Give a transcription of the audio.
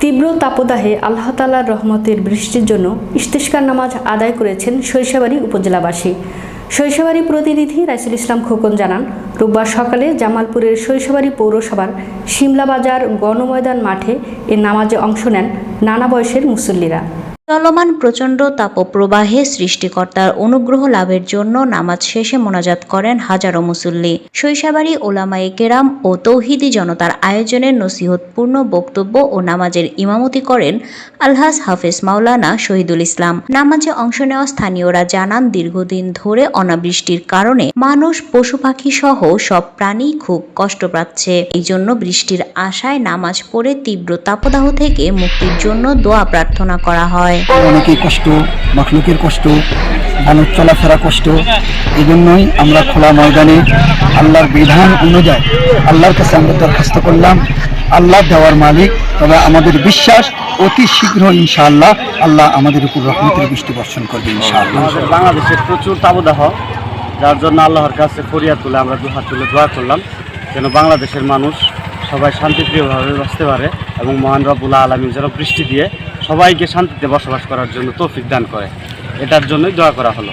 তীব্র তাপদাহে আল্লাহ তাআলার রহমতের বৃষ্টির জন্য ইস্তেসকার নামাজ আদায় করেছেন সরিষাবাড়ী উপজেলাবাসী। সরিষাবাড়ী প্রতিনিধি রাইসুল ইসলাম খোকন জানান, রোববার সকালে জামালপুরের সরিষাবাড়ী পৌরসভার শিমলা বাজার গণময়দান মাঠে এ নামাজে অংশ নেন নানা বয়সের মুসল্লিরা। চলমান প্রচণ্ড তাপপ্রবাহে সৃষ্টিকর্তার অনুগ্রহ লাভের জন্য নামাজ শেষে মোনাজাত করেন হাজারো মুসল্লি। সরিষাবাড়ী ওলামায়ে কেরাম ও তৌহিদি জনতার আয়োজনে নসিহতপূর্ণ বক্তব্য ও নামাজের ইমামতি করেন আলহাজ হাফেজ মাওলানা শহীদুল ইসলাম। নামাজে অংশ নেওয়া স্থানীয়রা জানান, দীর্ঘদিন ধরে অনাবৃষ্টির কারণে মানুষ, পশু পাখি সহ সব প্রাণী খুব কষ্ট পাচ্ছে। এই জন্য বৃষ্টির আশায় নামাজ পড়ে তীব্র তাপদাহ থেকে মুক্তির জন্য দোয়া প্রার্থনা করা হয়। অনেকের কষ্ট, মাখলুকের কষ্ট, মানুষ চলাফেরা কষ্ট। এই জন্যই আমরা খোলা ময়দানে আল্লাহর বিধান অনুযায়ী আল্লাহর কাছে আমরা দরখাস্ত করলাম। আল্লাহ দেওয়ার মালিক, তবে আমাদের বিশ্বাস অতি শীঘ্র ইনশাআল্লাহ আল্লাহ আমাদের উপর রহমতের বৃষ্টি বর্ষণ করবে ইনশাআল্লাহ। বাংলাদেশে প্রচুর তাপদাহ, যার জন্য আল্লাহর কাছে ফরিয়াদ তুলে আমরা দুহাত তুলে দোয়া করলাম যেন বাংলাদেশের মানুষ সবাই শান্তিপ্রিয়ভাবে বাঁচতে পারে এবং মহান রব্বুল আলামিন যেন বৃষ্টি দিয়ে সবাইকে শান্তিতে বসবাস করার জন্য তৌফিক দান করে, এটার জন্যই দোয়া করা হলো।